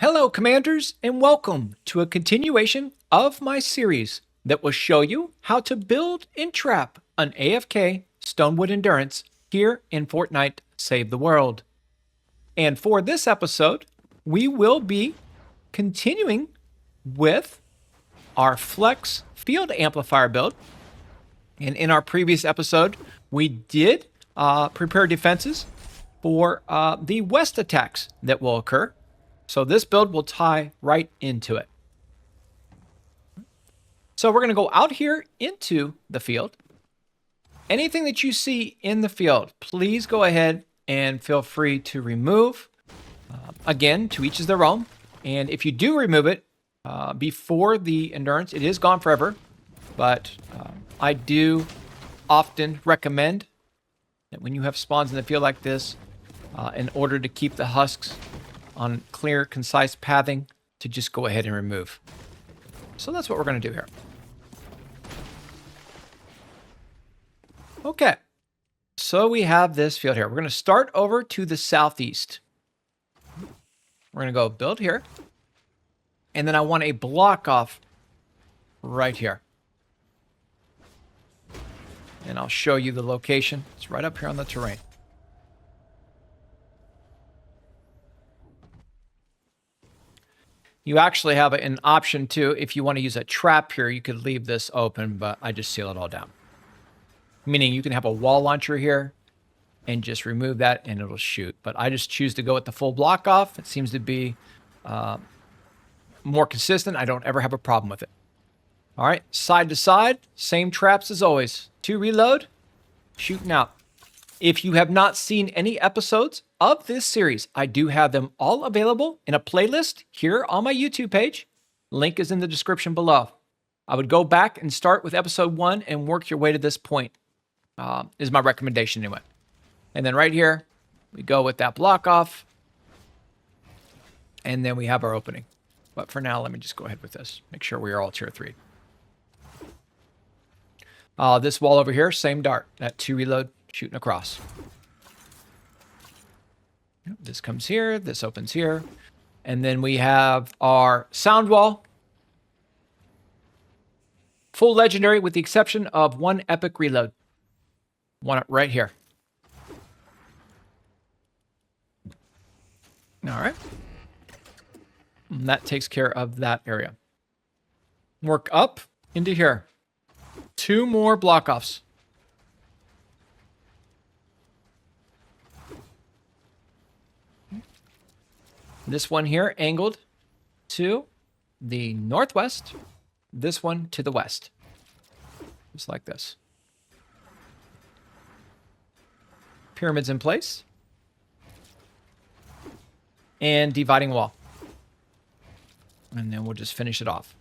Hello, Commanders, and welcome to a continuation of my series that will show you how to build and trap an AFK Stonewood Endurance here in Fortnite Save the World. And for this episode, we will be continuing with our Flex Field Amplifier build. And in our previous episode, we did prepare defenses for the west attacks that will occur. So this build will tie right into it. So we're going to go out here into the field. Anything that you see in the field, please go ahead and feel free to remove. Again, to each is their own. And if you do remove it before the endurance, it is gone forever. But I do often recommend that when you have spawns in the field like this, in order to keep the husks on clear, concise pathing, to just go ahead and remove. So that's what we're going to do here. Okay, so we have this field here. We're going to start over to the southeast. We're going to go build here. And then I want a block off right here. And I'll show you the location. It's right up here on the terrain. You actually have an option too. If you want to use a trap here, you could leave this open, but I just seal it all down. Meaning you can have a wall launcher here and just remove that and it'll shoot. But I just choose to go with the full block off. It seems to be more consistent. I don't ever have a problem with it. All right, side to side, same traps as always. 2 reload, shooting out. If you have not seen any episodes of this series, I do have them all available in a playlist here on my YouTube page. Link is in the description below. I would go back and start with episode 1 and work your way to this point, is my recommendation anyway. And then right here, we go with that block off. And then we have our opening. But for now, let me just go ahead with this. Make sure we are all tier 3. This wall over here, same dart. That 2 reload, shooting across. This comes here, this opens here. And then we have our sound wall. Full legendary with the exception of 1 epic reload. One right here. All right. And that takes care of that area. Work up into here. 2 more block offs. This one here angled to the northwest. This one to the west. Just like this. Pyramids in place. And dividing wall. And then we'll just finish it off.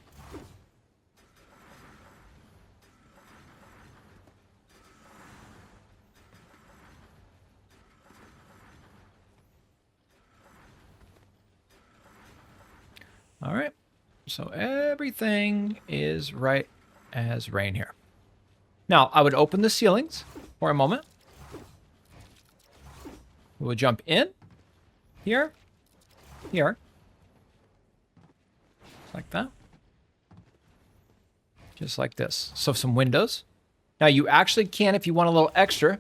All right, so everything is right as rain here. Now, I would open the ceilings for a moment. We'll jump in, here, here, like that. Just like this. So some windows. Now, you actually can, if you want a little extra,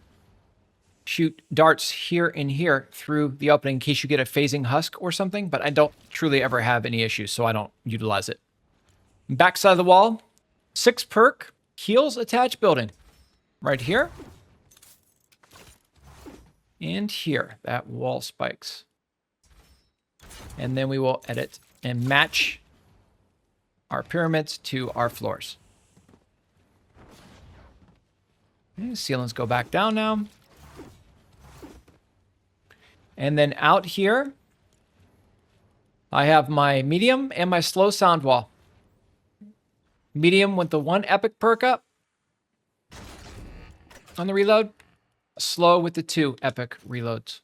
shoot darts here and here through the opening in case you get a phasing husk or something, but I don't truly ever have any issues, so I don't utilize it. Backside of the wall, 6 perk, heals attached building. Right here. And here, that wall spikes. And then we will edit and match our pyramids to our floors. Okay, ceilings go back down now. And then out here, I have my medium and my slow sound wall. Medium with the 1 epic perk up on the reload. Slow with the 2 epic reloads.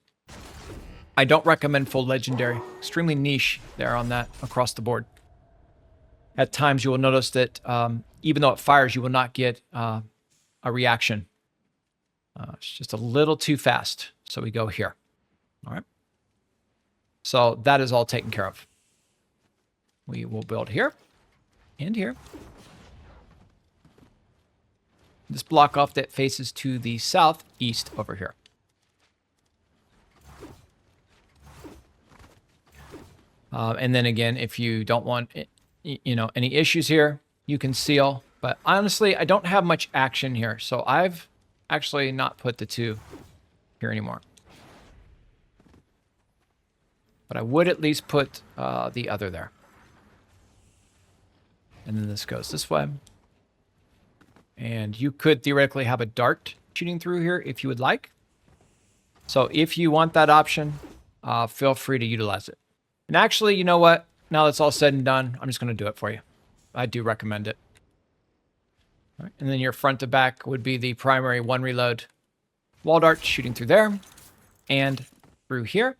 I don't recommend full legendary. Extremely niche there on that across the board. At times you will notice that even though it fires, you will not get a reaction. It's just a little too fast. So we go here. All right. So that is all taken care of. We will build here and here. This block off that faces to the southeast over here. And then again, if you don't want, any issues here, you can seal. But honestly, I don't have much action here, so I've actually not put the 2 here anymore. But I would at least put the other there. And then this goes this way. And you could theoretically have a dart shooting through here if you would like. So if you want that option, feel free to utilize it. And actually, you know what? Now that's all said and done, I'm just going to do it for you. I do recommend it. All right. And then your front to back would be the primary 1 reload wall dart shooting through there and through here.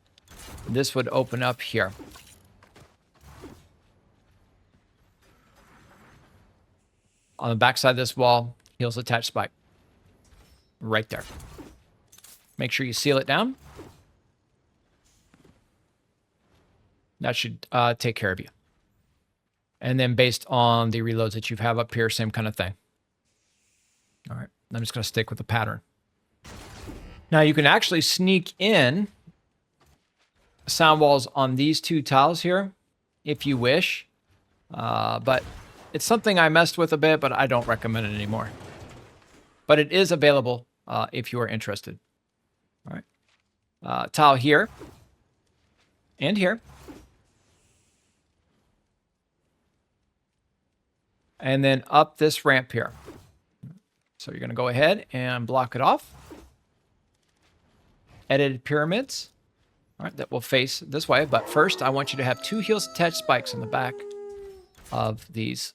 This would open up here. On the back side of this wall, heels attached spike. Right there. Make sure you seal it down. That should take care of you. And then based on the reloads that you have up here, same kind of thing. All right, I'm just going to stick with the pattern. Now you can actually sneak in sound walls on these 2 tiles here if you wish. But it's something I messed with a bit, but I don't recommend it anymore. But it is available if you are interested. All right. Tile here and here. And then up this ramp here. So you're going to go ahead and block it off. Edited pyramids. All right, that will face this way. But first, I want you to have 2 heels attached spikes on the back of these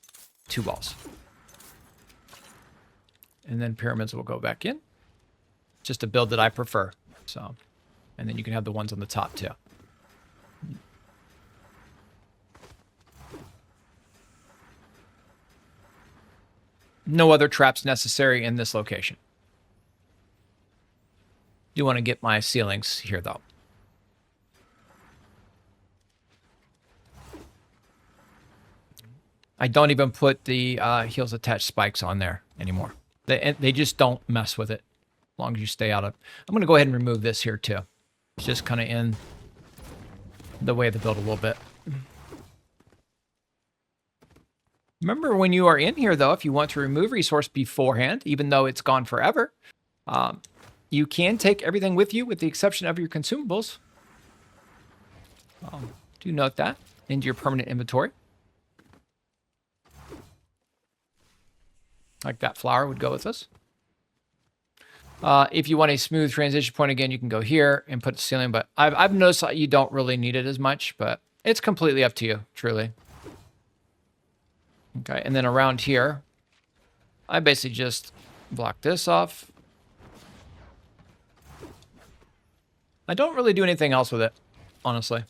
2 walls. And then pyramids will go back in. Just a build that I prefer. So, and then you can have the ones on the top too. No other traps necessary in this location. Do want to get my ceilings here though. I don't even put the heels attached spikes on there anymore. They just don't mess with it as long as you stay out of. I'm going to go ahead and remove this here too. It's just kind of in the way of the build a little bit. Remember when you are in here though, if you want to remove resource beforehand, even though it's gone forever, you can take everything with you with the exception of your consumables. Do note that into your permanent inventory. Like that flower would go with us. If you want a smooth transition point, again, you can go here and put the ceiling, but I've noticed that you don't really need it as much, but it's completely up to you, truly. Okay, and then around here, I basically just block this off. I don't really do anything else with it, honestly.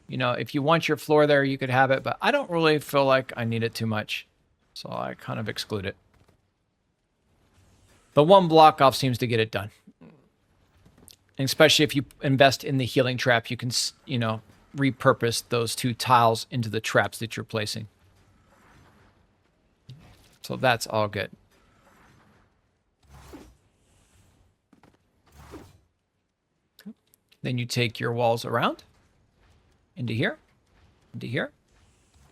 You know, if you want your floor there, you could have it, but I don't really feel like I need it too much. So I kind of exclude it. The 1 block off seems to get it done. And especially if you invest in the healing trap, you can, repurpose those 2 tiles into the traps that you're placing. So that's all good. Then you take your walls around into here,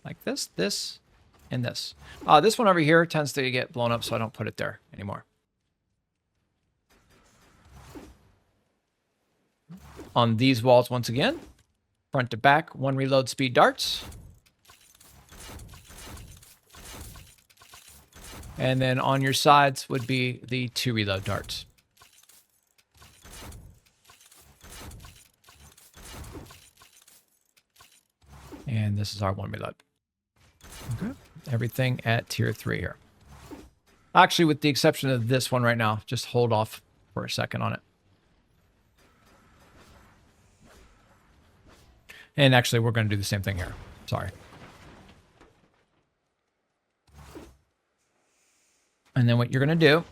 like this, and this. This one over here tends to get blown up, so I don't put it there anymore. On these walls, once again, front to back, 1 reload speed darts. And then on your sides would be the 2 reload darts. And this is our 1 reload. Okay. Everything at tier 3 here. Actually, with the exception of this one right now, just hold off for a second on it. And actually, we're going to do the same thing here. Sorry. And then what you're going to do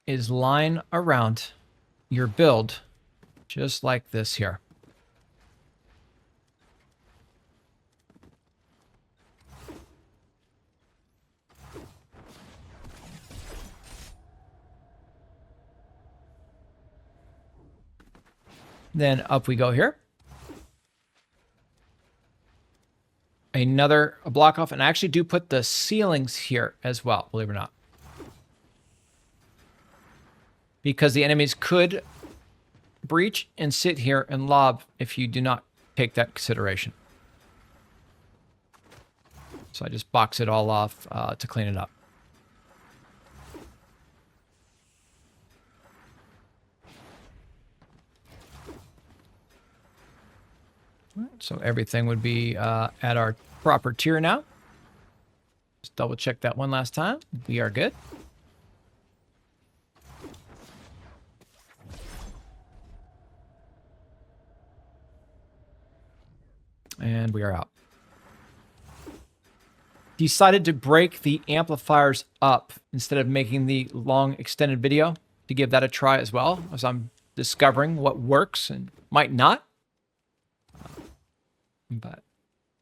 is line around your build just like this here. Then up we go here. Another block off, and I actually do put the ceilings here as well, believe it or not. Because the enemies could breach and sit here and lob if you do not take that consideration. So I just box it all off to clean it up. So everything would be at our proper tier now. Just double check that one last time. We are good. And we are out. Decided to break the amplifiers up instead of making the long extended video to give that a try as well, as I'm discovering what works and might not. But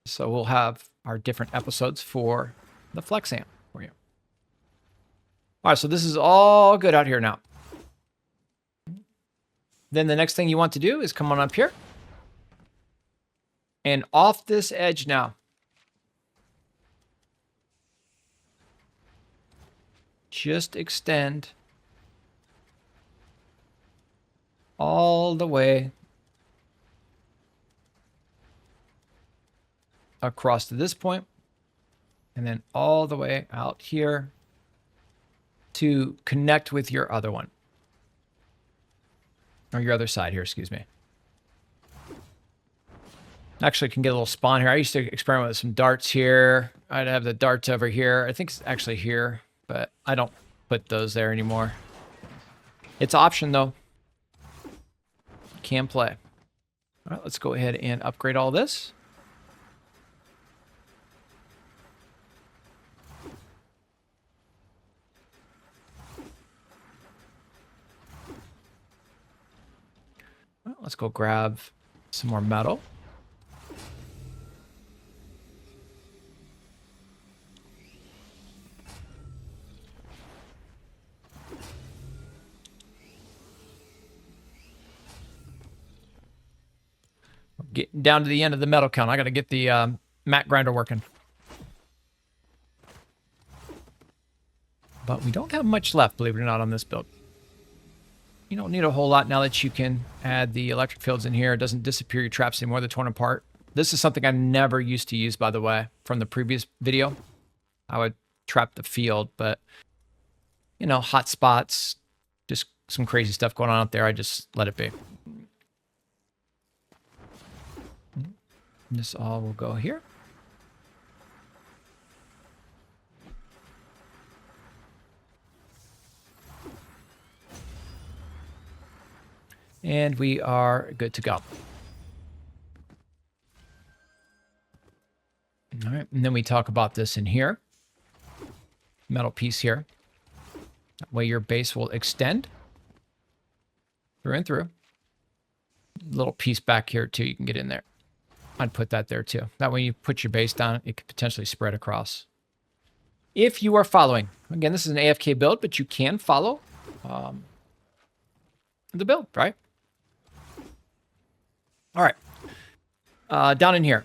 so we'll have our different episodes for the Flex Amp for you. All right, so this is all good out here now. Then the next thing you want to do is come on up here. And off this edge now. Just extend all the way across to this point, and then all the way out here to connect with your other one. Or your other side here, excuse me. Actually, can get a little spawn here. I used to experiment with some darts here. I'd have the darts over here. I think it's actually here, but I don't put those there anymore. It's option, though. Can play. All right, let's go ahead and upgrade all this. Well, let's go grab some more metal. Getting down to the end of the metal count. I got to get the mat grinder working. But we don't have much left, believe it or not, on this build. You don't need a whole lot now that you can add the electric fields in here. It doesn't disappear your traps anymore. They're torn apart. This is something I never used to use, by the way, from the previous video. I would trap the field, but, you know, hot spots, just some crazy stuff going on out there. I just let it be. This all will go here. And we are good to go. All right, and then we talk about this in here. Metal piece here. That way your base will extend through and through. Little piece back here too, you can get in there. I'd put that there too. That way you put your base down, it could potentially spread across. If you are following, again, this is an AFK build, but you can follow the build, right? All right, down in here.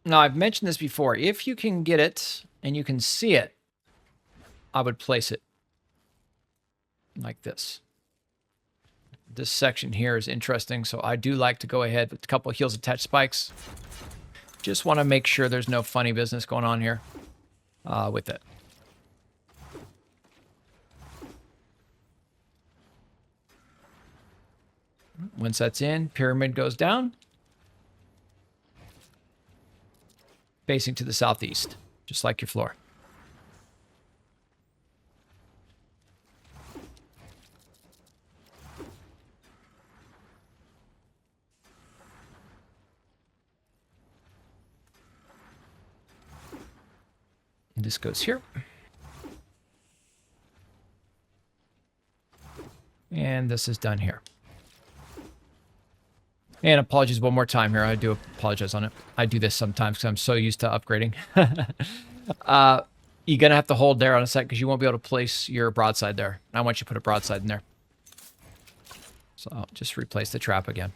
Now, I've mentioned this before. If you can get it and you can see it, I would place it like this. This section here is interesting, so I do like to go ahead with a couple of heels attached spikes. Just want to make sure there's no funny business going on here with it. Once that's in, pyramid goes down. Facing to the southeast, just like your floor. This goes here. And this is done here. And apologies one more time here. I do apologize on it. I do this sometimes because I'm so used to upgrading. You're going to have to hold there on a sec because you won't be able to place your broadside there. I want you to put a broadside in there. So I'll just replace the trap again.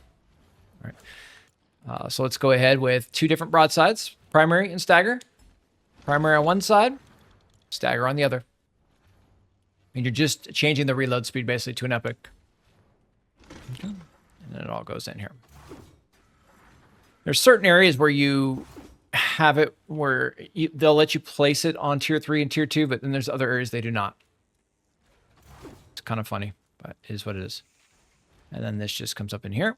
All right. So let's go ahead with 2 different broadsides, primary and stagger. Primary on one side, stagger on the other. And you're just changing the reload speed basically to an epic. Okay. And then it all goes in here. There's certain areas where you have it where they'll let you place it on tier 3 and tier 2, but then there's other areas they do not. It's kind of funny, but it is what it is. And then this just comes up in here.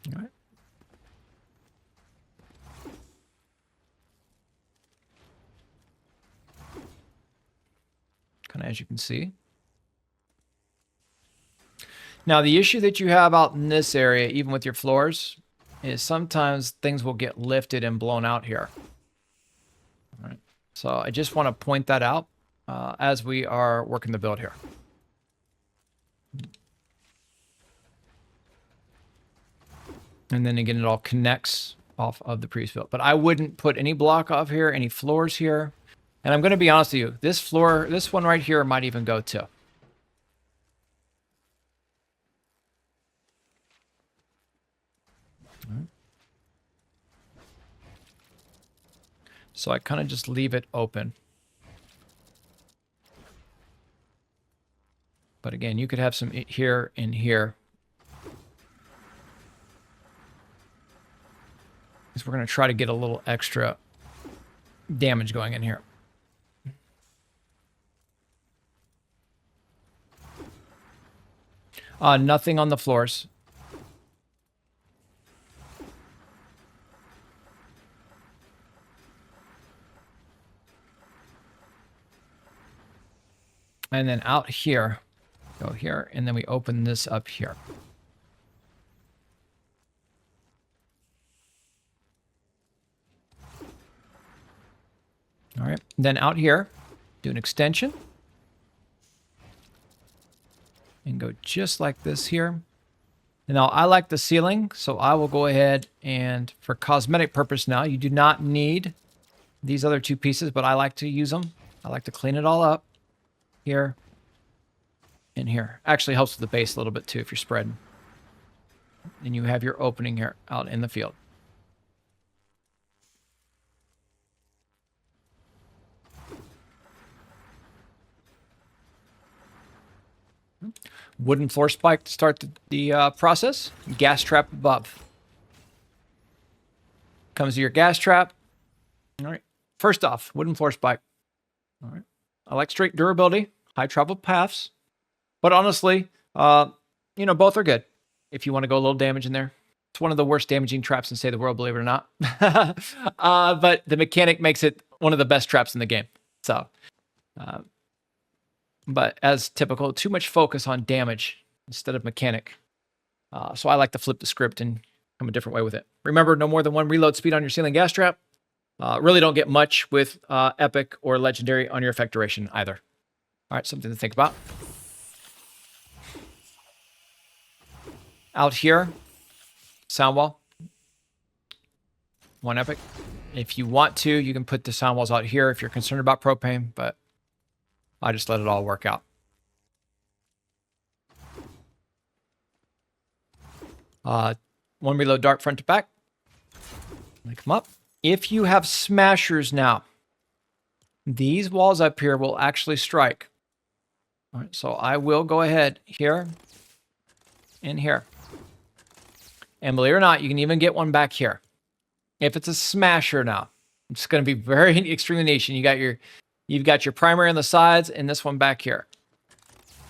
All right. Kind of as you can see. Now, the issue that you have out in this area, even with your floors, is sometimes things will get lifted and blown out here. All right. So I just want to point that out as we are working the build here. And then again, it all connects off of the previous build. But I wouldn't put any block off here, any floors here. And I'm going to be honest with you, this floor, this one right here might even go too. All right. So I kind of just leave it open. But again, you could have some here and here. Because we're going to try to get a little extra damage going in here. Nothing on the floors. And then out here, go here, and then we open this up here. All right, then out here, do an extension. And go just like this here. And now I like the ceiling, so I will go ahead and for cosmetic purpose now, you do not need these other 2 pieces, but I like to use them. I like to clean it all up here and here. Actually helps with the base a little bit too if you're spreading. And you have your opening here out in the field. Wooden floor spike to start the process. Gas trap above. Comes to your gas trap. All right. First off, wooden floor spike. All right. I like straight durability, high travel paths. But honestly, you know, both are good. If you want to go a little damage in there. It's one of the worst damaging traps in Save the World, believe it or not. But the mechanic makes it one of the best traps in the game. So... but as typical, too much focus on damage instead of mechanic. So I like to flip the script and come a different way with it. Remember, no more than 1 reload speed on your ceiling gas trap. Really don't get much with epic or legendary on your effect duration either. All right, something to think about. Out here, sound wall. 1 epic. If you want to, you can put the sound walls out here if you're concerned about propane, but I just let it all work out. 1 reload dark front to back. Let me come up. If you have smashers now, these walls up here will actually strike. All right, so I will go ahead here and here. And believe it or not, you can even get one back here. If it's a smasher now, it's going to be very extremely niche. And you've got your primary on the sides and this one back here.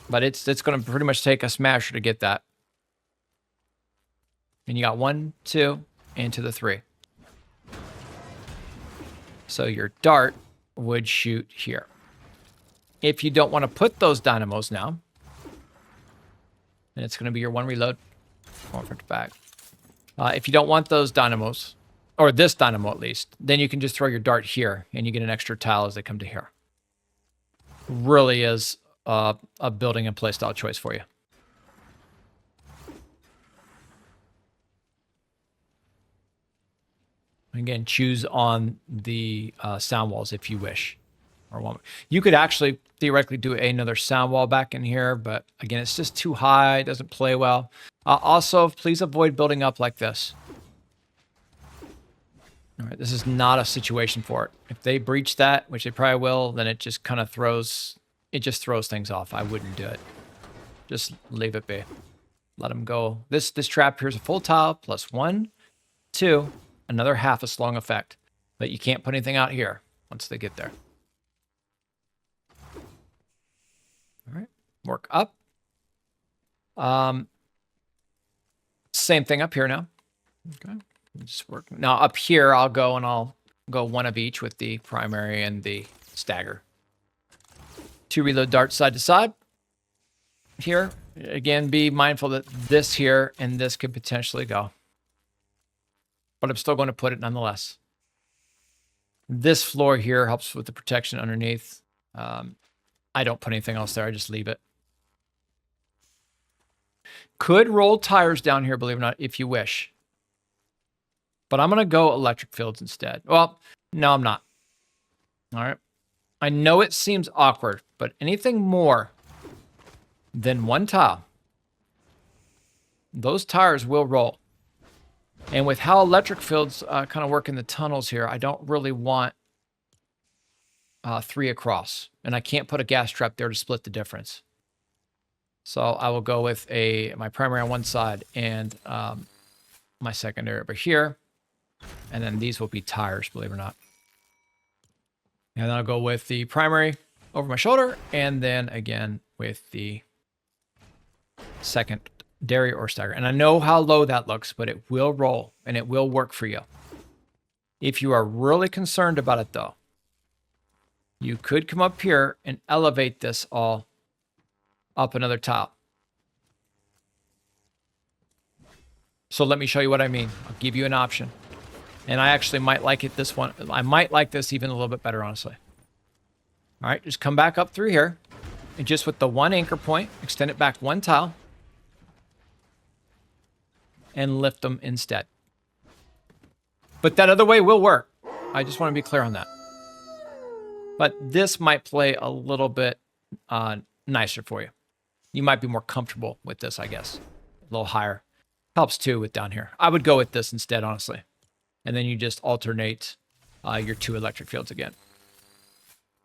But it's going to pretty much take a smasher to get that. And you got 1, 2, and to the 3. So your dart would shoot here. If you don't want to put those dynamos now, then it's going to be your 1 reload. Going front to back. If you don't want those dynamos, or this dynamo at least, then you can just throw your dart here and you get an extra tile as they come to here. Really is a building and playstyle choice for you. Again, choose on the sound walls if you wish. You could actually theoretically do another sound wall back in here, but again, it's just too high. It doesn't play well. Also, please avoid building up like this. All right, this is not a situation for it. If they breach that, which they probably will, then it just kind of throws things off. I wouldn't do it. Just leave it be. Let them go. This trap here is a full tile plus 1, 2, another half a slung effect. But you can't put anything out here once they get there. All right, work up. Same thing up here now. Okay, just work. Now up here, I'll go one of each with the primary and the stagger. 2 reload darts side to side. Here, again, be mindful that this here and this could potentially go. But I'm still going to put it nonetheless. This floor here helps with the protection underneath. I don't put anything else there. I just leave it. Could roll tires down here, believe it or not, if you wish. But I'm going to go electric fields instead. Well, no, I'm not. All right. I know it seems awkward, but anything more than 1 tile, those tires will roll. And with how electric fields kind of work in the tunnels here, I don't really want 3 across. And I can't put a gas trap there to split the difference. So I will go with my primary on one side and my secondary over here. And then these will be tires, believe it or not. And then I'll go with the primary over my shoulder. And then again with the secondary or stagger. And I know how low that looks, but it will roll and it will work for you. If you are really concerned about it though, you could come up here and elevate this all up another tile. So let me show you what I mean. I'll give you an option. And I actually might like it this one. I might like this even a little bit better, honestly. All right, just come back up through here. And just with the 1 anchor point, extend it back 1 tile. And lift them instead. But that other way will work. I just want to be clear on that. But this might play a little bit nicer for you. You might be more comfortable with this, I guess. A little higher. Helps too with down here. I would go with this instead, honestly. And then you just alternate your 2 electric fields again.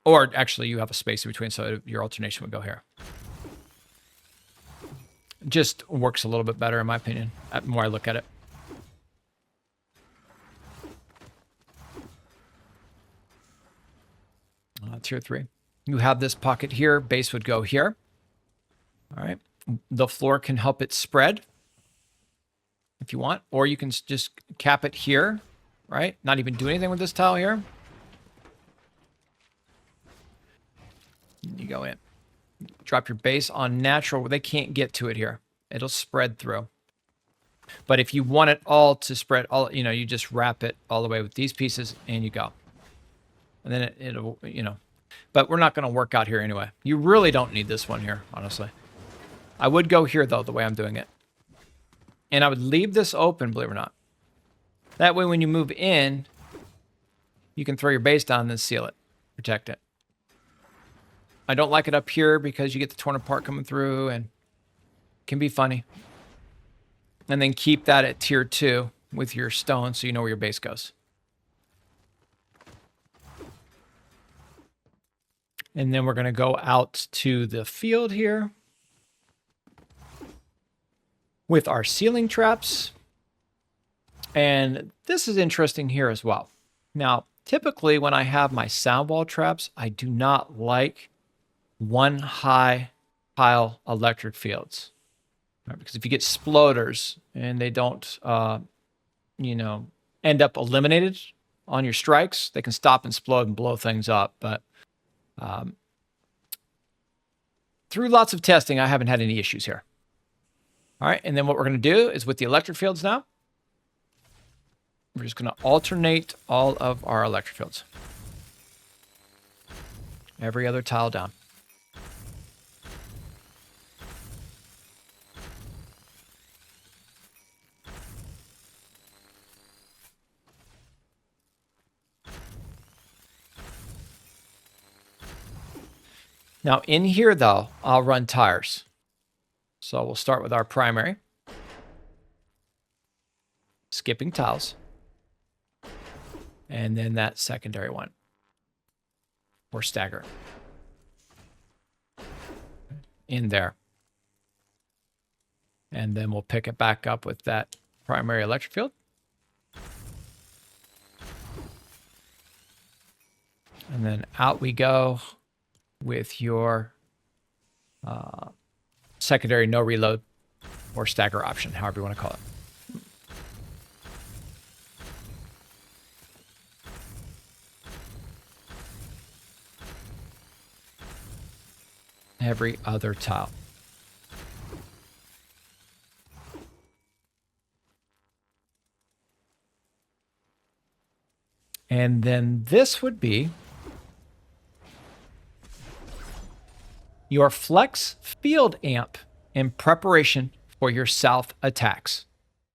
Or actually, you have a space in between, so your alternation would go here. Just works a little bit better, in my opinion, the more I look at it. Tier 3. You have this pocket here. Base would go here. All right. The floor can help it spread if you want. Or you can just cap it here, right? Not even do anything with this tile here. You go in. Drop your base on natural where they can't get to it here. It'll spread through. But if you want it all to spread, you just wrap it all the way with these pieces and you go. And then it'll. But we're not going to work out here anyway. You really don't need this one here, honestly. I would go here, though, the way I'm doing it. And I would leave this open, believe it or not. That way, when you move in, you can throw your base down and then seal it. Protect it. I don't like it up here because you get the torn apart coming through and it can be funny. And then keep that at tier 2 with your stone so you know where your base goes. And then we're going to go out to the field here with our ceiling traps. And this is interesting here as well. Now, typically when I have my sound wall traps, I do not like 1 high pile electric fields. Right? Because if you get sploders and they don't, end up eliminated on your strikes, they can stop and explode and blow things up. But through lots of testing, I haven't had any issues here. All right, and then what we're going to do is with the electric fields now, we're just going to alternate all of our electric fields. Every other tile down. Now in here though, I'll run tires. So we'll start with our primary. Skipping tiles. And then that secondary one. Or stagger. In there. And then we'll pick it back up with that primary electric field. And then out we go with your secondary no reload or stagger option, however you want to call it. Every other tile. And then this would be your Flex Field Amp in preparation for your south attacks.